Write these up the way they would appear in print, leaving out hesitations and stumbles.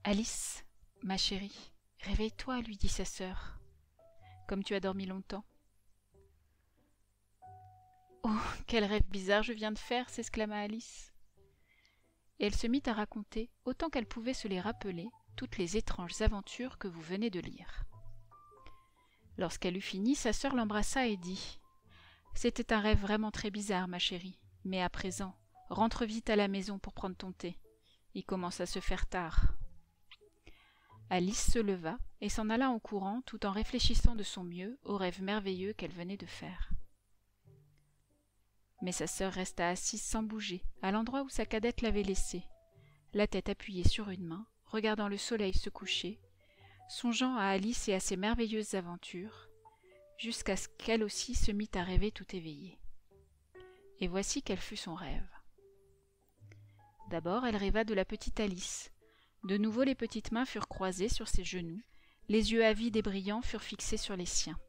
Alice, ma chérie, réveille-toi, lui dit sa sœur. Comme tu as dormi longtemps. Oh, quel rêve bizarre je viens de faire, s'exclama Alice. Et elle se mit à raconter, autant qu'elle pouvait se les rappeler, toutes les étranges aventures que vous venez de lire. Lorsqu'elle eut fini, sa sœur l'embrassa et dit « C'était un rêve vraiment très bizarre, ma chérie, mais à présent, rentre vite à la maison pour prendre ton thé. Il commence à se faire tard. » Alice se leva et s'en alla en courant tout en réfléchissant de son mieux au rêve merveilleux qu'elle venait de faire. Mais sa sœur resta assise sans bouger, à l'endroit où sa cadette l'avait laissée, la tête appuyée sur une main, regardant le soleil se coucher, songeant à Alice et à ses merveilleuses aventures, jusqu'à ce qu'elle aussi se mit à rêver tout éveillée. Et voici quel fut son rêve. D'abord, elle rêva de la petite Alice. De nouveau, les petites mains furent croisées sur ses genoux, les yeux avides et brillants furent fixés sur les siens.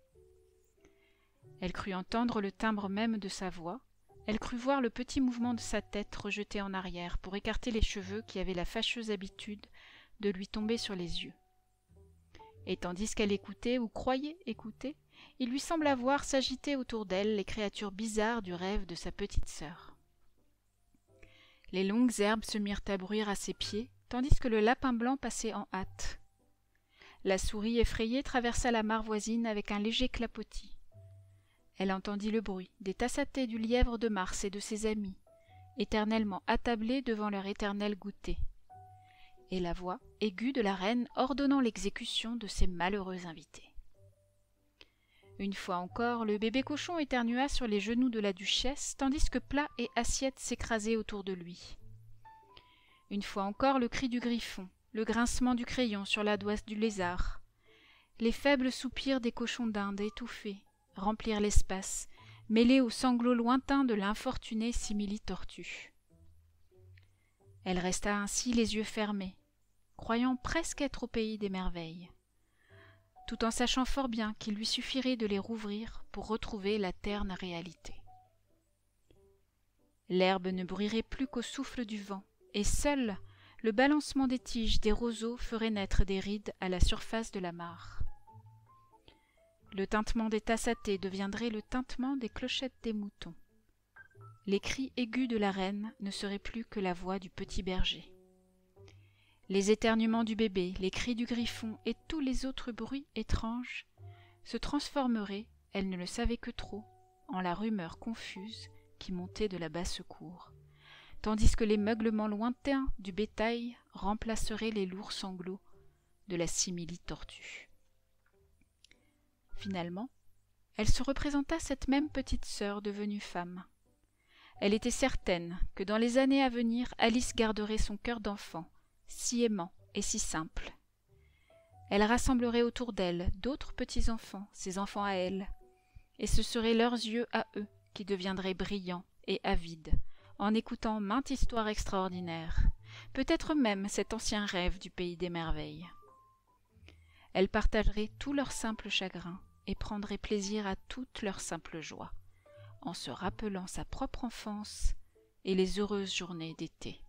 Elle crut entendre le timbre même de sa voix, elle crut voir le petit mouvement de sa tête rejeté en arrière pour écarter les cheveux qui avaient la fâcheuse habitude de lui tomber sur les yeux. Et tandis qu'elle écoutait ou croyait écouter, il lui sembla voir s'agiter autour d'elle les créatures bizarres du rêve de sa petite sœur. Les longues herbes se mirent à bruire à ses pieds, tandis que le lapin blanc passait en hâte. La souris effrayée traversa la mare voisine avec un léger clapotis. Elle entendit le bruit des tassatés du lièvre de Mars et de ses amis, éternellement attablés devant leur éternel goûter, et la voix aiguë de la reine ordonnant l'exécution de ses malheureux invités. Une fois encore, le bébé cochon éternua sur les genoux de la duchesse, tandis que plats et assiettes s'écrasaient autour de lui. Une fois encore, le cri du griffon, le grincement du crayon sur la doigt du lézard, les faibles soupirs des cochons d'Inde étouffés, remplirent l'espace, mêlés aux sanglots lointains de l'infortunée simili-tortue. Elle resta ainsi les yeux fermés, croyant presque être au pays des merveilles, tout en sachant fort bien qu'il lui suffirait de les rouvrir pour retrouver la terne réalité. L'herbe ne bruirait plus qu'au souffle du vent, et seul le balancement des tiges des roseaux ferait naître des rides à la surface de la mare. Le tintement des tassatés deviendrait le tintement des clochettes des moutons. Les cris aigus de la reine ne seraient plus que la voix du petit berger. Les éternuements du bébé, les cris du griffon et tous les autres bruits étranges se transformeraient, elle ne le savait que trop, en la rumeur confuse qui montait de la basse-cour, tandis que les meuglements lointains du bétail remplaceraient les lourds sanglots de la simili-tortue. Finalement, elle se représenta cette même petite sœur devenue femme. Elle était certaine que dans les années à venir, Alice garderait son cœur d'enfant, si aimant et si simple. Elle rassemblerait autour d'elle d'autres petits-enfants, ses enfants à elle, et ce seraient leurs yeux à eux qui deviendraient brillants et avides, en écoutant maintes histoires extraordinaires, peut-être même cet ancien rêve du pays des merveilles. Elle partagerait tout leur simple chagrin et prendrait plaisir à toute leur simple joie, en se rappelant sa propre enfance et les heureuses journées d'été.